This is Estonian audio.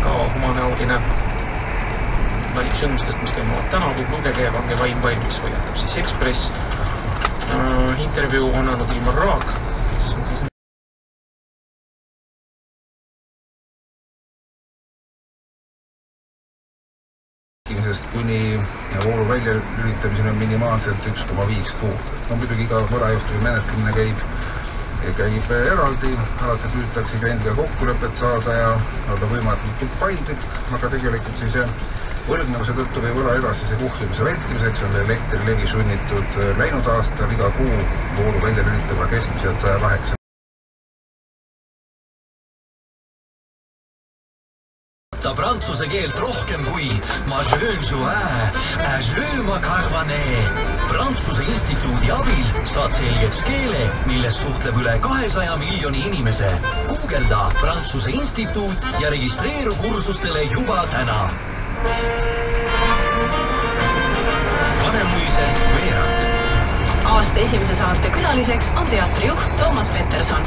väga humanäoline valik sündmustest, mis toimuvad täna, võib lugege ja pange vaim valmis, hoiatab siis Ekspress. Intervjuu on andnud Ilmar Raag, kes on siis kuni voolu väljalülitamisel on minimaalselt 1,5 kuud. No muidugi iga võlajuhtumi menetlemine käib eraldi, alati püütakse kliendiga kokkulepet saada ja olla võimatult paindlik, aga tegelikult siis võlgnevuse tõttu või võla edasise kuhtumise vältimiseks on Elektrilevi sunnitud läinud aastal iga kuu voolu väljalülitama keskmiselt 108. Prantsuse keelt rohkem kui ma jeun joie, ma carvanet. Prantsuse instituudi abil saad selgeks keele, milles suhtleb üle 200 miljoni inimese. Googelda Prantsuse instituut ja registreeru kursustele juba täna. Vanemuise veerand. Aasta esimese saate külaliseks on teatrijuht Toomas Peterson.